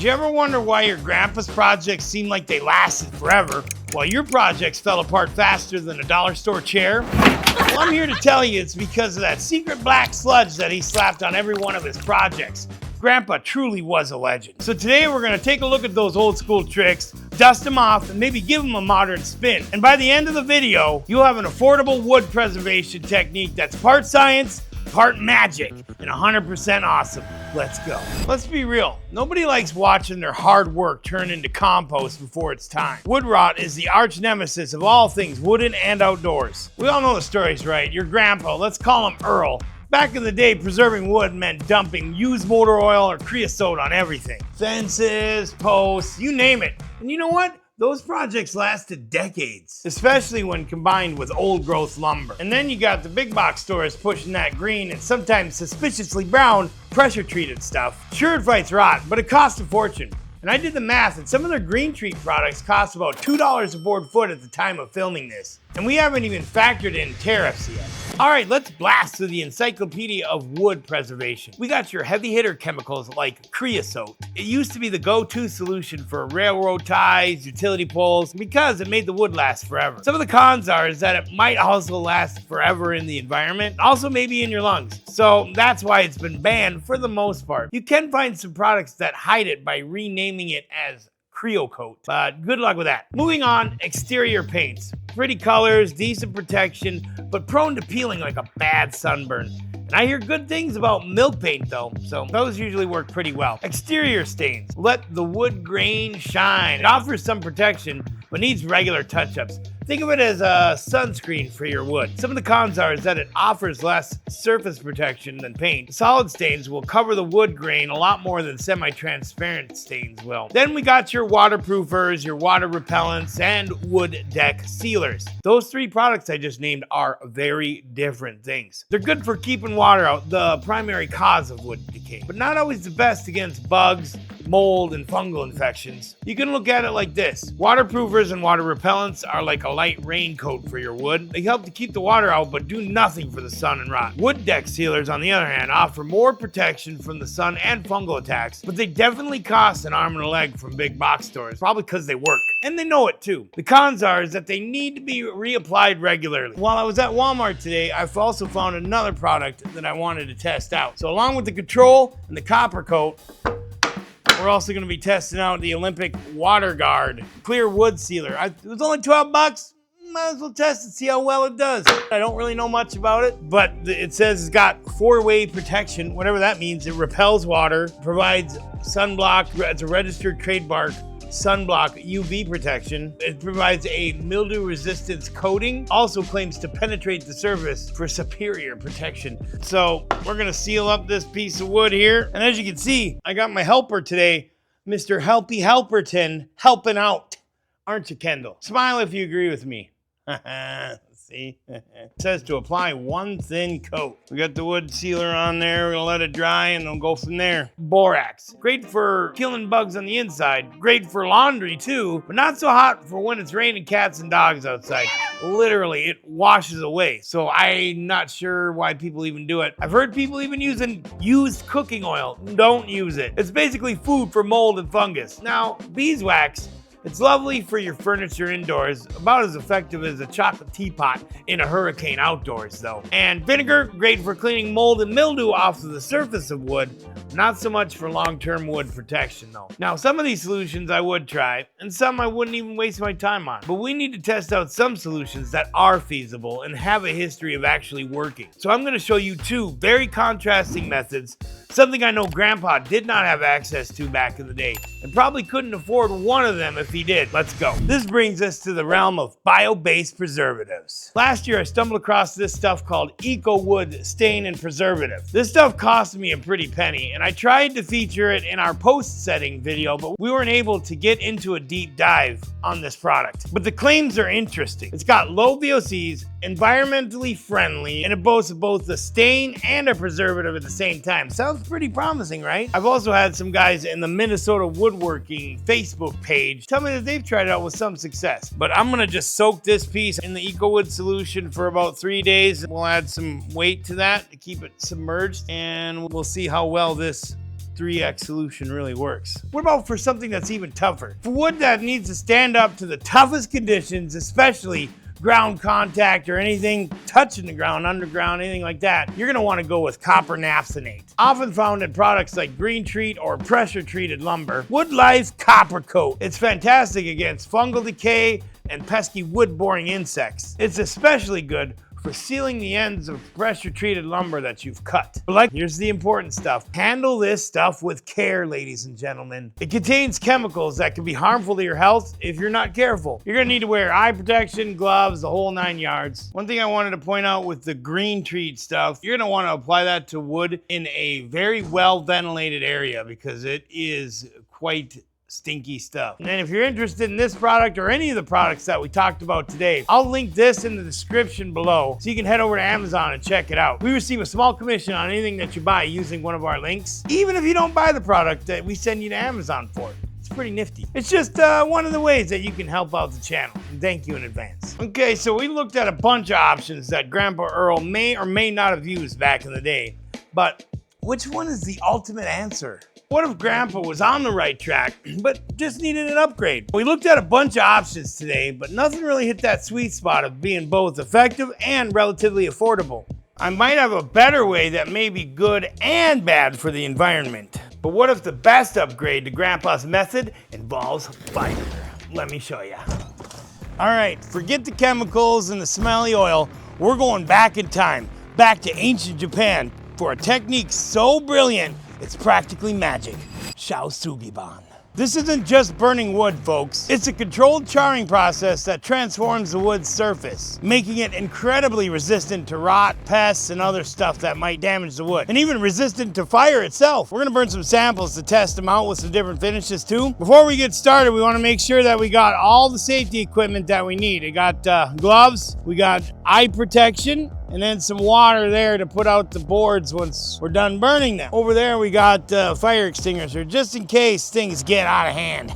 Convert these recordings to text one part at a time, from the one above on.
you ever wonder why your grandpa's projects seem like they lasted forever, while your projects fell apart faster than a dollar store chair? Well, I'm here to tell you it's because of that secret black sludge that he slapped on every one of his projects. Grandpa truly was a legend. So today we're gonna take a look at those old school tricks, dust them off, and maybe give them a modern spin. And by the end of the video, you'll have an affordable wood preservation technique that's part science, part magic, and 100% awesome. Let's go. Let's be real. Nobody likes watching their hard work turn into compost before it's time. Wood rot is the arch nemesis of all things wooden and outdoors. We all know the stories, right? Your grandpa, let's call him Earl. Back in the day, preserving wood meant dumping used motor oil or creosote on everything. Fences, posts, you name it. And you know what? Those projects lasted decades, especially when combined with old growth lumber. And then you got the big box stores pushing that green and sometimes suspiciously brown pressure treated stuff. Sure, it fights rot, but it costs a fortune. And I did the math, and some of their green treat products cost about $2 a board foot at the time of filming this. And we haven't even factored in tariffs yet. All right, let's blast through the Encyclopedia of Wood Preservation. We got your heavy hitter chemicals like creosote. It used to be the go-to solution for railroad ties, utility poles, because it made the wood last forever. Some of the cons is that it might also last forever in the environment, also maybe in your lungs. So that's why it's been banned for the most part. You can find some products that hide it by renaming it as Creosote, but good luck with that. Moving on, exterior paints. Pretty colors, decent protection, but prone to peeling like a bad sunburn. And I hear good things about milk paint though, so those usually work pretty well. Exterior stains. Let the wood grain shine. It offers some protection, but needs regular touch-ups. Think of it as a sunscreen for your wood. Some of the cons is that it offers less surface protection than paint. Solid stains will cover the wood grain a lot more than semi-transparent stains will. Then we got your waterproofers, your water repellents, and wood deck sealers. Those three products I just named are very different things. They're good for keeping water out, the primary cause of wood decay, but not always the best against bugs, mold, and fungal infections. You can look at it like this. Waterproofers and water repellents are like a light raincoat for your wood. They help to keep the water out but do nothing for the sun and rot. Wood deck sealers, on the other hand, offer more protection from the sun and fungal attacks, but they definitely cost an arm and a leg from big box stores, probably because they work. And they know it too. The cons is that they need to be reapplied regularly. While I was at Walmart today, I've also found another product that I wanted to test out. So along with the Control and the Copper Coat, we're also going to be testing out the Olympic Water Guard Clear Wood Sealer. It was only 12 bucks. Might as well test it, see how well it does. I don't really know much about it, but it says it's got 4-way protection, whatever that means. It repels water, provides sunblock. It's a registered trademark. Sunblock UV protection. It provides a mildew resistance coating, also claims to penetrate the surface for superior protection. So we're gonna seal up this piece of wood here. And as you can see, I got my helper today, Mr. Helpy Helperton, helping out. Aren't you, Kendall? Smile if you agree with me. See? It says to apply one thin coat. We got the wood sealer on there. We're gonna let it dry and then go from there. Borax. Great for killing bugs on the inside. Great for laundry too, but not so hot for when it's raining cats and dogs outside. Literally, it washes away. So I'm not sure why people even do it. I've heard people even using used cooking oil. Don't use it. It's basically food for mold and fungus. Now, beeswax. It's lovely for your furniture indoors, about as effective as a chocolate teapot in a hurricane outdoors though. And vinegar, great for cleaning mold and mildew off of the surface of wood, not so much for long-term wood protection though. Now, some of these solutions I would try, and some I wouldn't even waste my time on. But we need to test out some solutions that are feasible and have a history of actually working. So I'm gonna show you two very contrasting methods, something I know Grandpa did not have access to back in the day, and probably couldn't afford one of them if he did. Let's go. This brings us to the realm of bio-based preservatives. Last year, I stumbled across this stuff called Eco Wood Stain and Preservative. This stuff cost me a pretty penny, and I tried to feature it in our post setting video, but we weren't able to get into a deep dive on this product. But the claims are interesting. It's got low VOCs, environmentally friendly, and it boasts of both a stain and a preservative at the same time. Sounds pretty promising, right? I've also had some guys in the Minnesota Woodworking Facebook page tell me that they've tried it out with some success. But I'm gonna just soak this piece in the EcoWood solution for about 3 days. We'll add some weight to that to keep it submerged, and we'll see how well this 3x solution really works. What about for something that's even tougher? For wood that needs to stand up to the toughest conditions, especially ground contact or anything touching the ground, underground, anything like that, you're gonna wanna go with copper naphthenate. Often found in products like green treat or pressure treated lumber. Wood Life Copper Coat. It's fantastic against fungal decay and pesky wood boring insects. It's especially good for sealing the ends of pressure-treated lumber that you've cut. But here's the important stuff. Handle this stuff with care, ladies and gentlemen. It contains chemicals that can be harmful to your health if you're not careful. You're gonna need to wear eye protection, gloves, the whole 9 yards. One thing I wanted to point out with the green treat stuff, you're gonna wanna apply that to wood in a very well-ventilated area because it is quite stinky stuff. And then if you're interested in this product or any of the products that we talked about today, I'll link this in the description below so you can head over to Amazon and check it out. We receive a small commission on anything that you buy using one of our links, even if you don't buy the product that we send you to Amazon for. It's pretty nifty. It's just one of the ways that you can help out the channel. And thank you in advance. Okay, so we looked at a bunch of options that Grandpa Earl may or may not have used back in the day, but which one is the ultimate answer? What if Grandpa was on the right track, but just needed an upgrade? We looked at a bunch of options today, but nothing really hit that sweet spot of being both effective and relatively affordable. I might have a better way that may be good and bad for the environment. But what if the best upgrade to Grandpa's method involves fire? Let me show you. All right, forget the chemicals and the smelly oil. We're going back in time, back to ancient Japan for a technique so brilliant it's practically magic. Shou Sugi Ban. This isn't just burning wood, folks. It's a controlled charring process that transforms the wood's surface, making it incredibly resistant to rot, pests, and other stuff that might damage the wood, and even resistant to fire itself. We're gonna burn some samples to test them out with some different finishes too. Before we get started, we wanna make sure that we got all the safety equipment that we need. We got gloves, we got eye protection, and then some water there to put out the boards once we're done burning them. Over there we got fire extinguisher, just in case things get out of hand.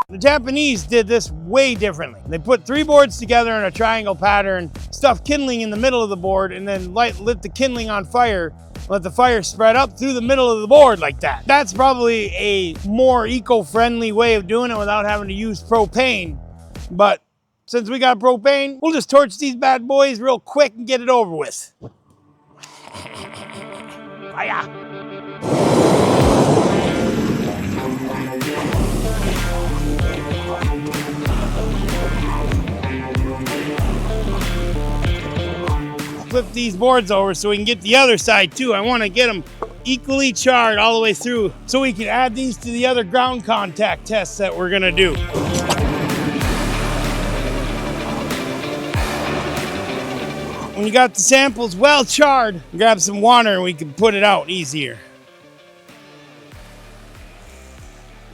The Japanese did this way differently. They put 3 boards together in a triangle pattern, stuffed kindling in the middle of the board, and then lit the kindling on fire, let the fire spread up through the middle of the board like that. That's probably a more eco-friendly way of doing it without having to use propane, but since we got propane, we'll just torch these bad boys real quick and get it over with. Fire! Flip these boards over so we can get the other side too. I want to get them equally charred all the way through so we can add these to the other ground contact tests that we're gonna do. When you got the samples well charred, grab some water and we can put it out easier.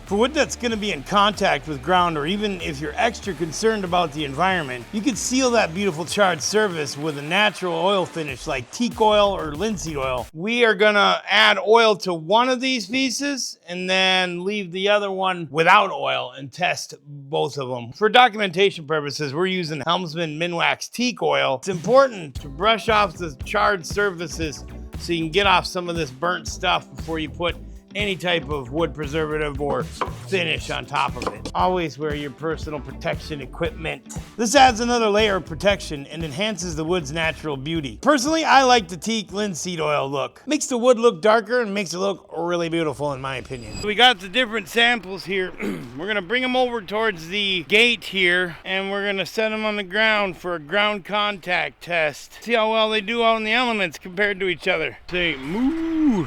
For wood that's going to be in contact with ground, or even if you're extra concerned about the environment, you can seal that beautiful charred surface with a natural oil finish like teak oil or linseed oil. We are going to add oil to one of these pieces and then leave the other one without oil and test both of them. For documentation purposes, we're using Helmsman Minwax Teak Oil. It's important to brush off the charred surfaces so you can get off some of this burnt stuff before you put any type of wood preservative or finish on top of it. Always wear your personal protection equipment. This adds another layer of protection and enhances the wood's natural beauty. Personally, I like the teak linseed oil look. Makes the wood look darker and makes it look really beautiful in my opinion. We got the different samples here. We're gonna bring them over towards the gate here and we're gonna set them on the ground for a ground contact test. See how well they do out in the elements compared to each other. Say moo.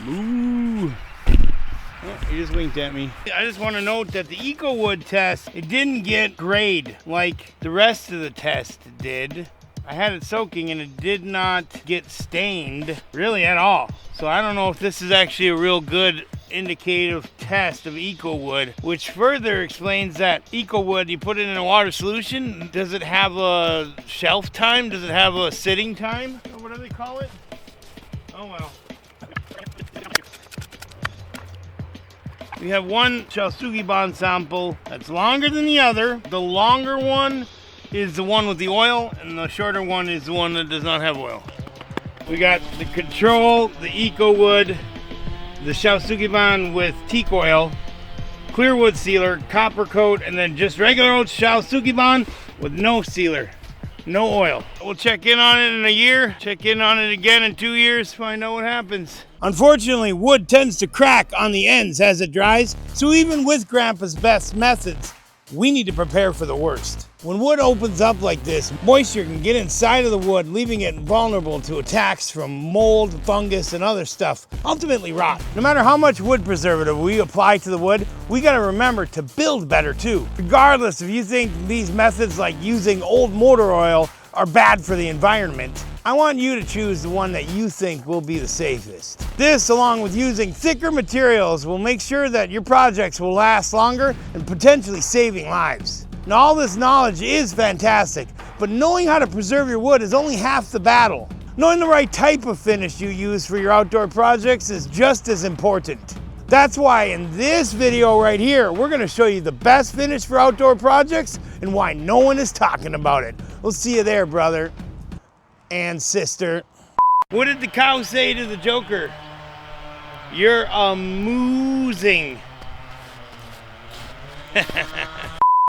Moo. Oh, he just winked at me. I just want to note that the EcoWood test, it didn't get grade like the rest of the test did. I had it soaking and it did not get stained really at all. So I don't know if this is actually a real good indicative test of EcoWood, which further explains that EcoWood, you put it in a water solution, does it have a shelf time? Does it have a sitting time? Or what do they call it? Oh well. We have one Shou Sugi Ban sample that's longer than the other. The longer one is the one with the oil, and the shorter one is the one that does not have oil. We got the Control, the Eco Wood, the Shou Sugi Ban with teak oil, clear wood sealer, copper coat, and then just regular old Shou Sugi Ban with no sealer, no oil. We'll check in on it in a year, check in on it again in 2 years, find out what happens. Unfortunately, wood tends to crack on the ends as it dries, so even with Grandpa's best methods, we need to prepare for the worst. When wood opens up like this, moisture can get inside of the wood, leaving it vulnerable to attacks from mold, fungus, and other stuff, ultimately rot. No matter how much wood preservative we apply to the wood, we gotta remember to build better too. Regardless if you think these methods like using old motor oil are bad for the environment, I want you to choose the one that you think will be the safest. This, along with using thicker materials, will make sure that your projects will last longer and potentially saving lives. Now, all this knowledge is fantastic, but knowing how to preserve your wood is only half the battle. Knowing the right type of finish you use for your outdoor projects is just as important. That's why in this video right here, we're gonna show you the best finish for outdoor projects and why no one is talking about it. We'll see you there, brother and sister. What did the cow say to the Joker? You're amusing.